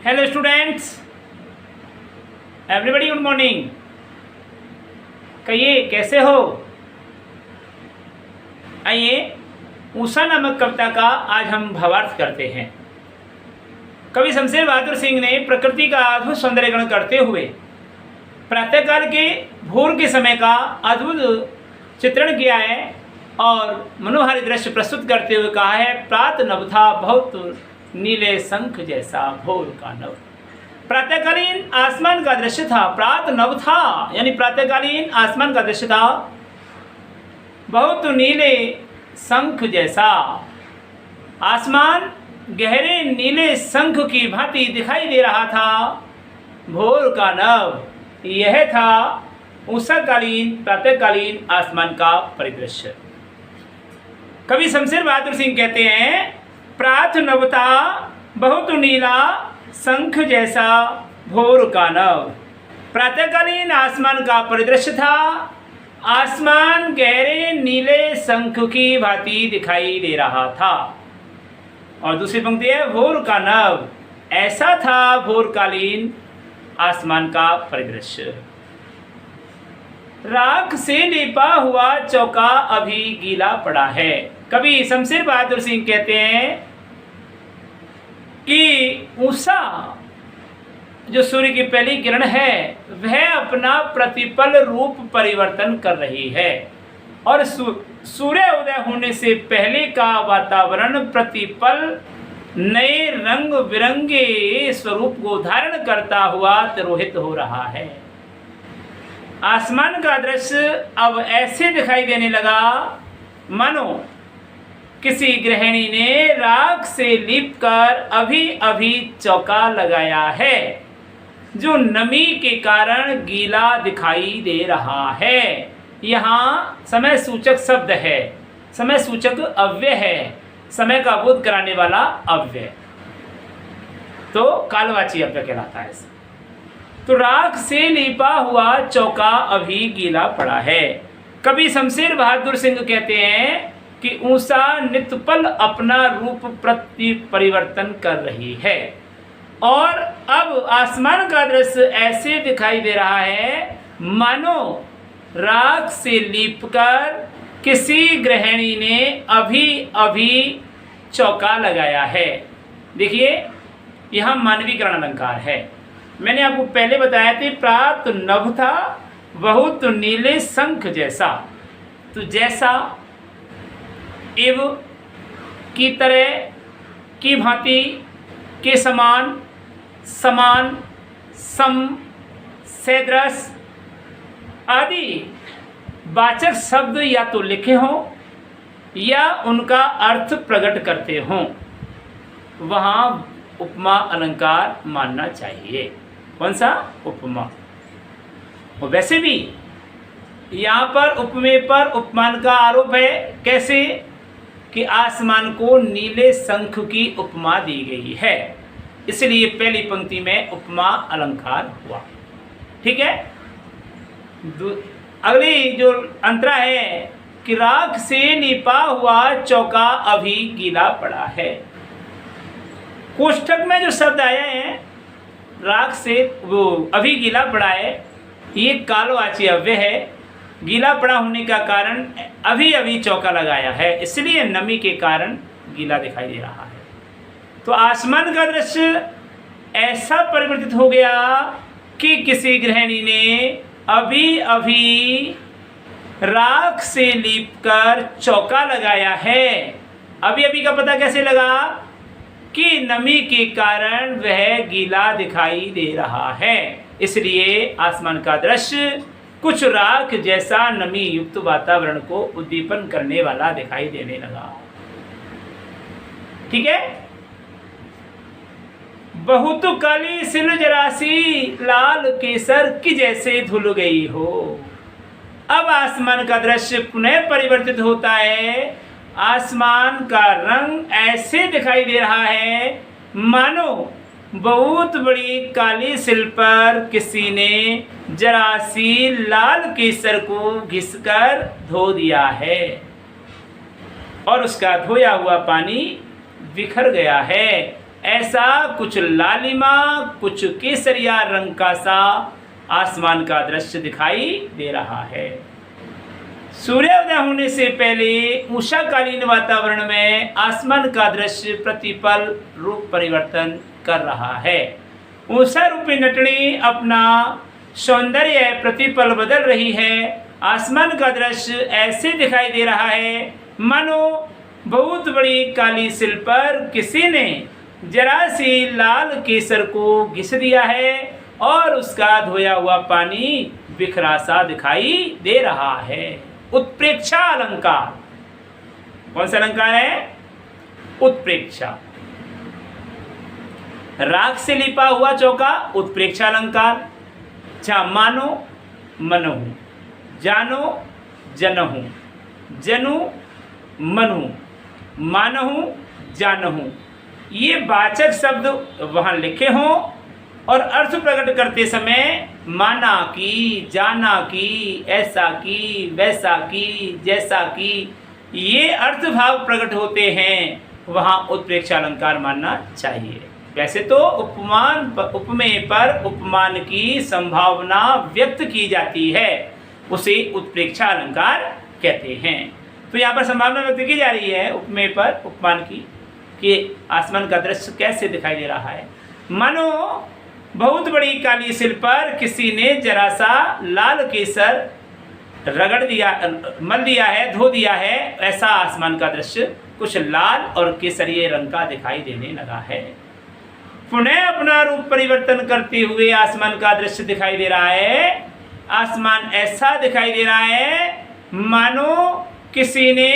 Hello students, everybody good morning. कहिए कैसे हो। आइए उषा नामक कविता का आज हम भावार्थ करते हैं। कवि शमशेर बहादुर सिंह ने प्रकृति का अद्भुत सौंदर्यीकरण करते हुए प्रातःकाल के भोर के समय का अद्भुत चित्रण किया है और मनोहारी दृश्य प्रस्तुत करते हुए कहा है, प्रात नभ था बहुत नीले शंख जैसा भोर का नभ। प्रातःकालीन आसमान का दृश्य था, प्रात नभ था यानी प्रातःकालीन आसमान का दृश्य था बहुत नीले शंख जैसा। आसमान गहरे नीले शंख की भांति दिखाई दे रहा था। भोर का नभ यह था उषाकालीन प्रातःकालीन आसमान का परिदृश्य। कवि शमशेर बहादुर सिंह कहते हैं, प्रात नभ था बहुत नीला शंख जैसा भोर का नभ। प्रातःकालीन आसमान का परिदृश्य था। आसमान गहरे नीले शंख की भांति दिखाई दे रहा था। और दूसरी पंक्ति है, भोर का नभ ऐसा था भोरकालीन आसमान का परिदृश्य। राख से लेपा हुआ चौका अभी गीला पड़ा है। कवि शमशेर बहादुर सिंह कहते हैं कि उषा जो सूर्य की पहली किरण है वह अपना प्रतिपल रूप परिवर्तन कर रही है और सूर्य उदय होने से पहले का वातावरण प्रतिपल नए रंग बिरंगे स्वरूप को धारण करता हुआ तिरोहित हो रहा है। आसमान का दृश्य अब ऐसे दिखाई देने लगा मानो किसी गृहिणी ने राख से लीपकर अभी अभी चौका लगाया है, जो नमी के कारण गीला दिखाई दे रहा है। यहाँ समय सूचक शब्द है, समय सूचक अव्यय है, समय का बोध कराने वाला अव्यय, तो कालवाची अव्यय कहलाता है। तो राख से लीपा हुआ चौका अभी गीला पड़ा है। कवि शमशेर बहादुर सिंह कहते हैं कि उषा नित्यपल अपना रूप प्रति परिवर्तन कर रही है और अब आसमान का दृश्य ऐसे दिखाई दे रहा है मानो राख से लीपकर किसी गृहिणी ने अभी अभी चौका लगाया है। देखिए यहाँ मानवीकरण अलंकार है। मैंने आपको पहले बताया था प्रात नभ था बहुत नीले शंख जैसा, तो जैसा एव की तरह की भांति के समान समान सम सदृश आदि वाचक शब्द या तो लिखे हों या उनका अर्थ प्रकट करते हों, वहाँ उपमा अलंकार मानना चाहिए। कौन सा? उपमा। और वैसे भी यहाँ पर उपमेय पर उपमान का आरोप है। कैसे? कि आसमान को नीले शंख की उपमा दी गई है, इसलिए पहली पंक्ति में उपमा अलंकार हुआ। ठीक है। अगली जो अंतरा है कि राख से लीपा हुआ चौका अभी गीला पड़ा है। कोष्ठक में जो शब्द आए हैं राख से वो अभी गीला पड़ा है, ये कालवाची अव्यय है। गीला पड़ा होने का कारण अभी अभी चौका लगाया है, इसलिए नमी के कारण गीला दिखाई दे रहा है। तो आसमान का दृश्य ऐसा परिवर्तित हो गया कि किसी गृहिणी ने अभी अभी राख से लीपकर चौका लगाया है। अभी अभी का पता कैसे लगा? कि नमी के कारण वह गीला दिखाई दे रहा है, इसलिए आसमान का दृश्य कुछ राख जैसा नमी युक्त वातावरण को उद्दीपन करने वाला दिखाई देने लगा। ठीक है। बहुत काली सिल जरासी लाल केसर की जैसे धुल गई हो। अब आसमान का दृश्य पुनः परिवर्तित होता है। आसमान का रंग ऐसे दिखाई दे रहा है मानो बहुत बड़ी काली सिल पर किसी ने जरासी लाल केसर को घिसकर धो दिया है और उसका धोया हुआ पानी बिखर गया है। ऐसा कुछ लालिमा, कुछ केसरिया रंग का सा आसमान का दृश्य दिखाई दे रहा है। सूर्योदय होने से पहले उषाकालीन वातावरण में आसमान का दृश्य प्रतिपल रूप परिवर्तन कर रहा है। उषा रूपी नटनी अपना सौंदर्य प्रतिपल बदल रही है। आसमान का दृश्य ऐसे दिखाई दे रहा है मानो बहुत बड़ी काली सिल पर किसी ने जरा सी लाल केसर को घिस दिया है और उसका धोया हुआ पानी बिखरा सा दिखाई दे रहा है। उत्प्रेक्षा अलंकार, कौन सा अलंकार है? उत्प्रेक्षा। राख से लिपा हुआ चौका उत्प्रेक्षा अलंकार। अच्छा, मानो मनहु, जानो जनहु, जनु मनु, मानहु जानहु, ये वाचक शब्द वहां लिखे हों और अर्थ प्रकट करते समय माना की, जाना की, ऐसा की, वैसा की, जैसा की, ये अर्थ भाव प्रकट होते हैं, वहाँ उत्प्रेक्षा अलंकार मानना चाहिए। वैसे तो उपमेय पर उपमान की संभावना व्यक्त की जाती है, उसे उत्प्रेक्षा अलंकार कहते हैं। तो यहाँ पर संभावना व्यक्त की जा रही है उपमेय पर उपमान की, कि आसमान का दृश्य कैसे दिखाई दे रहा है। मानो बहुत बड़ी काली सिल पर किसी ने जरा सा लाल केसर रगड़ दिया, मल दिया है, धो दिया है, ऐसा आसमान का दृश्य कुछ लाल और केसरिये रंग का दिखाई देने लगा है। पुनः अपना रूप परिवर्तन करते हुए आसमान का दृश्य दिखाई दे रहा है। आसमान ऐसा दिखाई दे रहा है मानो किसी ने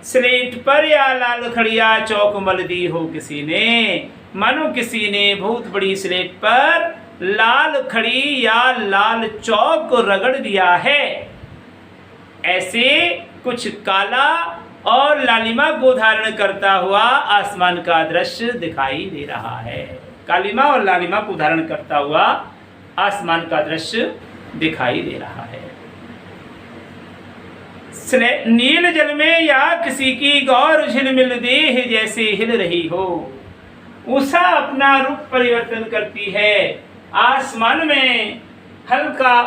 स्लेट पर या लाल खड़िया चौक मल दी हो, किसी ने, मानो किसी ने बहुत बड़ी स्लेट पर लाल खड़ी या लाल चौक रगड़ दिया है। ऐसे कुछ काला और लालिमा को धारण करता हुआ आसमान का दृश्य दिखाई दे रहा है। कालिमा और लालिमा को धारण करता हुआ आसमान का दृश्य दिखाई दे रहा है। नील जल में या किसी की गौर झिलमिल देह जैसे हिल रही हो। उषा अपना रूप परिवर्तन करती है, आसमान में हल्का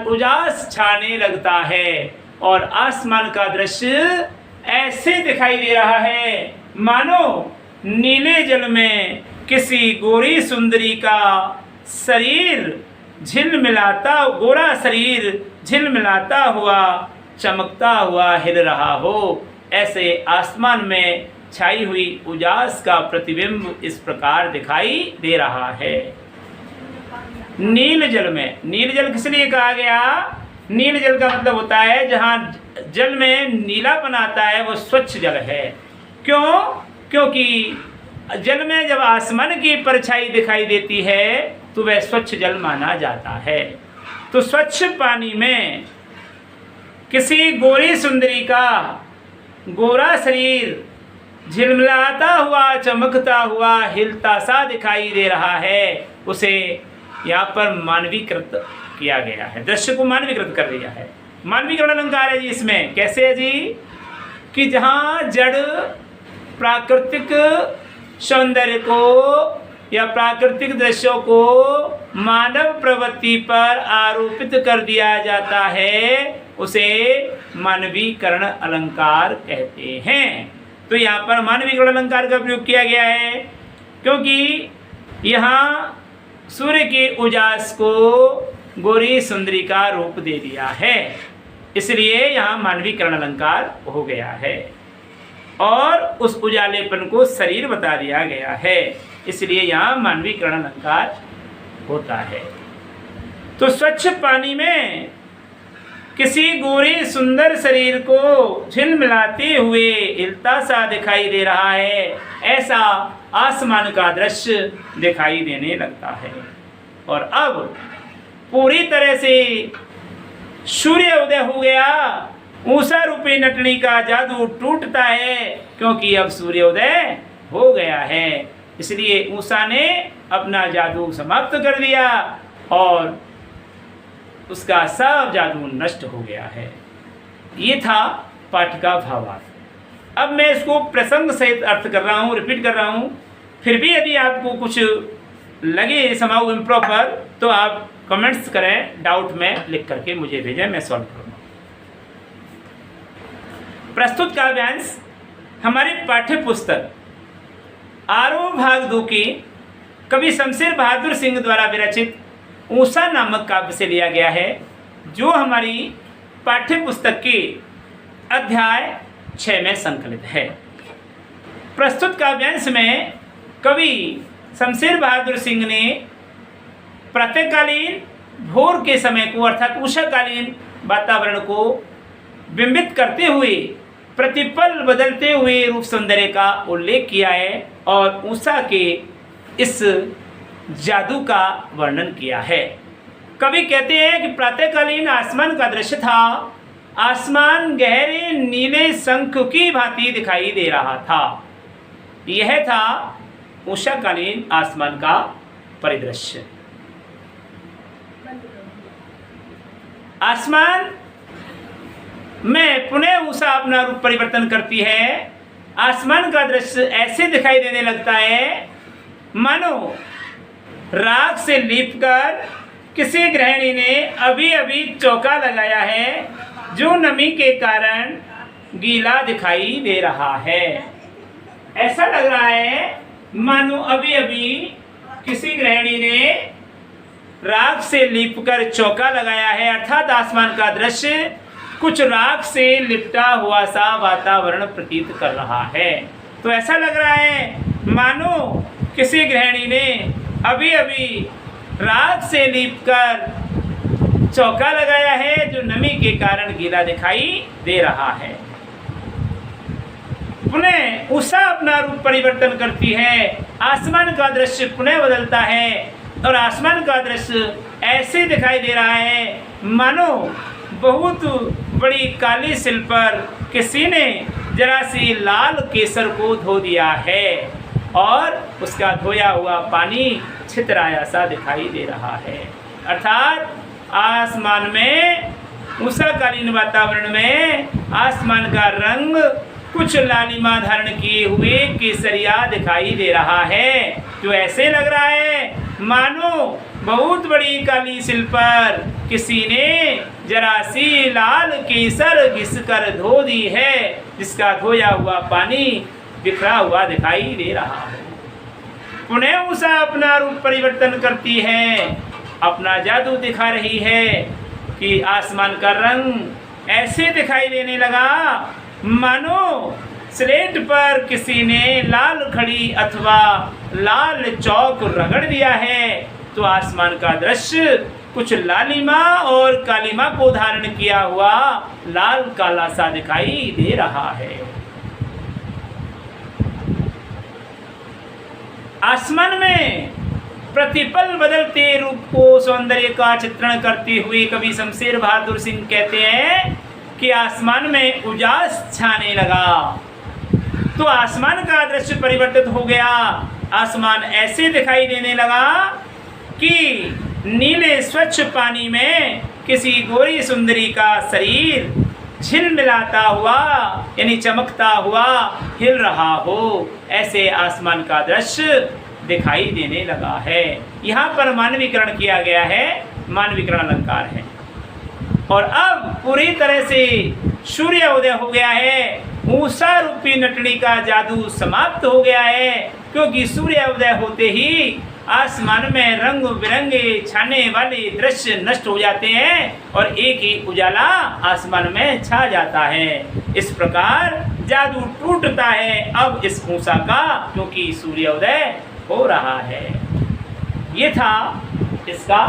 उजास छाने लगता है और आसमान का दृश्य ऐसे दिखाई दे रहा है मानो नीले जल में किसी गोरी सुंदरी का शरीर झिलमिलाता, गोरा शरीर झिलमिलाता हुआ, चमकता हुआ हिल रहा हो। ऐसे आसमान में छाई हुई उजास का प्रतिबिंब इस प्रकार दिखाई दे रहा है। नील जल में, नील जल किस लिए कहा गया? नील जल का मतलब होता है जहाँ जल में नीलापन आता है वो स्वच्छ जल है। क्यों? क्योंकि जल में जब आसमान की परछाई दिखाई देती है तो वह स्वच्छ जल माना जाता है। तो स्वच्छ पानी में किसी गोरी सुंदरी का गोरा शरीर झिलमिलाता हुआ, चमकता हुआ, हिलता सा दिखाई दे रहा है, उसे यहाँ पर मानवीकृत किया गया है, दृश्य को मानवीकृत कर दिया है। मानवीकरण अलंकार है जी इसमें। कैसे है जी? कि जहाँ जड़ प्राकृतिक सौंदर्य को या प्राकृतिक दृश्यों को मानव प्रवृत्ति पर आरोपित कर दिया जाता है उसे मानवीकरण अलंकार कहते हैं। तो यहाँ पर मानवीकरण अलंकार का प्रयोग किया गया है क्योंकि यहाँ सूर्य के उजास को गोरी सुंदरी का रूप दे दिया है, इसलिए यहाँ मानवीकरण अलंकार हो गया है। और उस उजालेपन को शरीर बता दिया गया है, इसलिए यहाँ मानवीकरण अलंकार होता है। तो स्वच्छ पानी में किसी गोरी सुंदर शरीर को झिलमिलाते हुए हिलता सा दिखाई दे रहा है, ऐसा आसमान का दृश्य दिखाई देने लगता है। और अब पूरी तरह से सूर्य उदय हो गया, उषा रूपी नटनी का जादू टूटता है क्योंकि अब सूर्योदय हो गया है। इसलिए उषा ने अपना जादू समाप्त कर दिया और उसका सब जादू नष्ट हो गया है। ये था पाठ का भावार्थ। अब मैं इसको प्रसंग सहित अर्थ कर रहा हूँ, रिपीट कर रहा हूँ, फिर भी यदि आपको कुछ लगे समाउ इम्प्रॉपर तो आप कमेंट्स करें, डाउट में लिख करके मुझे भेजें, मैं सॉल्व करूँगा। प्रस्तुत काव्यांश हमारी पाठ्य पुस्तक आरोह भाग 2 की कवि शमशेर बहादुर सिंह द्वारा विरचित ऊषा नामक काव्य से लिया गया है, जो हमारी पाठ्य पुस्तक के अध्याय 6 में संकलित है। प्रस्तुत काव्यांश में कवि शमशेर बहादुर सिंह ने प्रातःकालीन भोर के समय को अर्थात उषाकालीन वातावरण को बिंबित करते हुए प्रतिपल बदलते हुए रूप सौंदर्य का उल्लेख किया है और उषा के इस जादू का वर्णन किया है। कवि कहते हैं कि प्रातःकालीन आसमान का दृश्य था। आसमान गहरे नीले शंख की भांति दिखाई दे रहा था। यह था उषाकालीन आसमान का परिदृश्य। आसमान में पुनः उषा अपना रूप परिवर्तन करती है। आसमान का दृश्य ऐसे दिखाई देने लगता है मानो राख से लीपकर किसी गृहिणी ने अभी अभी चौका लगाया है, जो नमी के कारण गीला दिखाई दे रहा है। ऐसा लग रहा है मानो अभी अभी किसी गृहिणी ने राख से लीपकर चौका लगाया है, अर्थात आसमान का दृश्य कुछ राख से लिपटा हुआ सा वातावरण प्रतीत कर रहा है। तो ऐसा लग रहा है मानो किसी गृहिणी ने अभी अभी राख से लीपकर चौका लगाया है, जो नमी के कारण गीला दिखाई दे रहा है। पुनः उषा अपना रूप परिवर्तन करती है। आसमान का दृश्य पुनः बदलता है और आसमान का दृश्य ऐसे दिखाई दे रहा है मानो बहुत बड़ी काली सिल पर किसी ने जरा सी लाल केसर को धो दिया है और उसका धोया हुआ पानी छितराया सा दिखाई दे रहा है। अर्थात आसमान में उषाकालीन वातावरण में आसमान का रंग कुछ लालिमा धारण किए हुए केसरिया दिखाई दे रहा है, जो ऐसे लग रहा है मानो बहुत बड़ी काली सिल पर किसी ने जरा सी लाल केसर घिसकर धो दी है, जिसका धोया हुआ पानी बिखरा हुआ दिखाई दे रहा है। पुनः उषा अपना रूप परिवर्तन करती है, अपना जादू दिखा रही है कि आसमान का रंग ऐसे दिखाई देने लगा मानो स्लेट पर किसी ने लाल खड़ी अथवा लाल चौक रगड़ दिया है। तो आसमान का दृश्य कुछ लालिमा और कालिमा को धारण किया हुआ लाल काला सा दिखाई दे रहा है। आसमान में प्रतिपल बदलते रूप को सौंदर्य का चित्रण करते हुए कवि शमशेर बहादुर सिंह कहते हैं कि आसमान में उजास छाने लगा। तो आसमान का दृश्य परिवर्तित हो गया। आसमान ऐसे दिखाई देने लगा कि नीले स्वच्छ पानी में किसी गोरी सुंदरी का शरीर झिलमिलाता हुआ यानी चमकता हुआ हिल रहा हो, ऐसे आसमान का दृश्य दिखाई देने लगा है। यहाँ पर मानवीकरण किया गया है, मानवीकरण अलंकार है। और अब पूरी तरह से सूर्य उदय हो गया है। उषा रूपी नटनी का जादू समाप्त हो गया है, क्योंकि सूर्य उदय होते ही आसमान में रंग बिरंगे छाने वाले दृश्य नष्ट हो जाते हैं और एक ही उजाला आसमान में छा जाता है। इस प्रकार जादू टूटता है अब इस उषा का, क्योंकि सूर्योदय हो रहा है। ये था इसका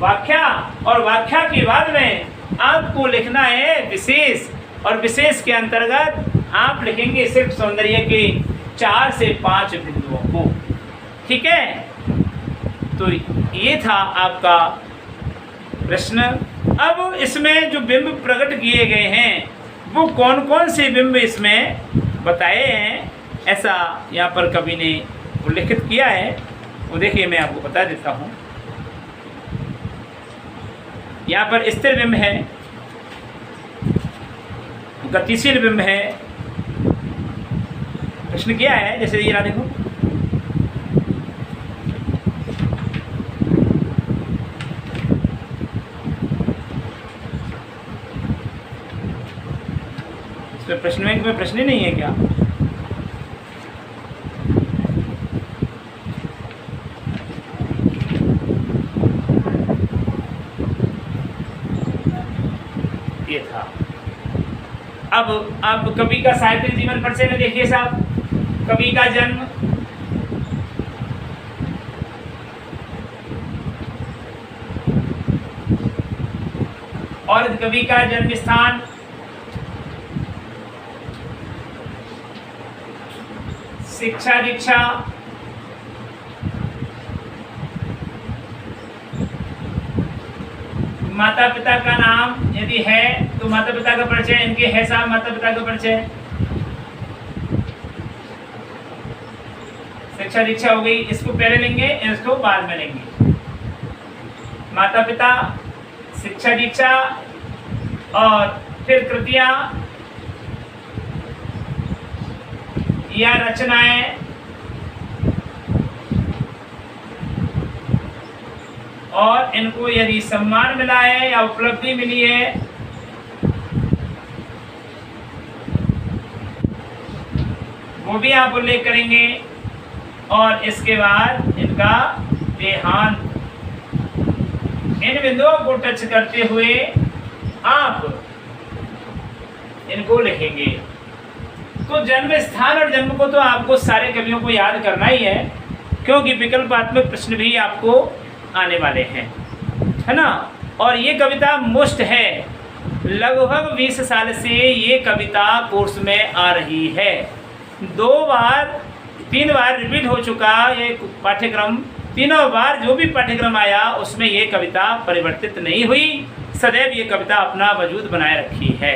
व्याख्या। और व्याख्या के बाद में आपको लिखना है विशेष, और विशेष के अंतर्गत आप लिखेंगे सिर्फ सौंदर्य के 4 से 5 बिंदुओं को। ठीक है, तो ये था आपका प्रश्न। अब इसमें जो बिंब प्रकट किए गए हैं वो कौन कौन से बिंब इसमें बताए हैं, ऐसा यहाँ पर कवि ने उल्लेखित किया है। वो देखिए मैं आपको बता देता हूँ। यहाँ पर स्थिर बिंब है, गतिशील बिंब है। प्रश्न किया है जैसे ये ना देखो, प्रश्न बैंक में प्रश्न ही नहीं है क्या? ये था। अब कवि का साहित्यिक जीवन परिचय में देखिए साहब, कवि का जन्म, और कवि का जन्म स्थान, शिक्षा दीक्षा, माता पिता का नाम यदि है तो माता पिता का परिचय, इनके है साहब माता पिता का परिचय, शिक्षा दीक्षा हो गई, इसको पहले लेंगे, इसको बाद में लेंगे। माता पिता, शिक्षा दीक्षा, और फिर कृतियां या रचनाएं, और इनको यदि सम्मान मिला है या उपलब्धि मिली है वो भी आप उल्लेख करेंगे, और इसके बाद इनका देहांत। इन बिंदुओं को टच करते हुए आप इनको लिखेंगे। तो जन्म स्थान और जन्म को तो आपको सारे कवियों को याद करना ही है, क्योंकि विकल्पात्मक प्रश्न भी आपको आने वाले हैं, है ना। और ये कविता मुश्त है, लगभग 20 साल से ये कविता कोर्स में आ रही है। 3 बार रिपीट हो चुका ये पाठ्यक्रम, तीनों बार जो भी पाठ्यक्रम आया उसमें ये कविता परिवर्तित नहीं हुई, सदैव ये कविता अपना वजूद बनाए रखी है।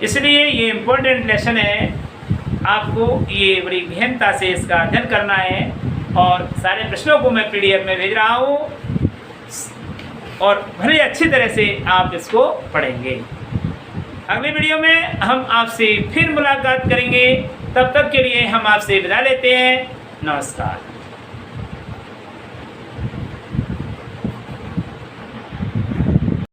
इसलिए ये इम्पोर्टेंट लेसन है, आपको ये बड़ी गहनता से इसका अध्ययन करना है। और सारे प्रश्नों को मैं PDF में भेज रहा हूँ, और बड़े अच्छी तरह से आप इसको पढ़ेंगे। अगले वीडियो में हम आपसे फिर मुलाकात करेंगे, तब तक के लिए हम आपसे विदा लेते हैं। नमस्कार।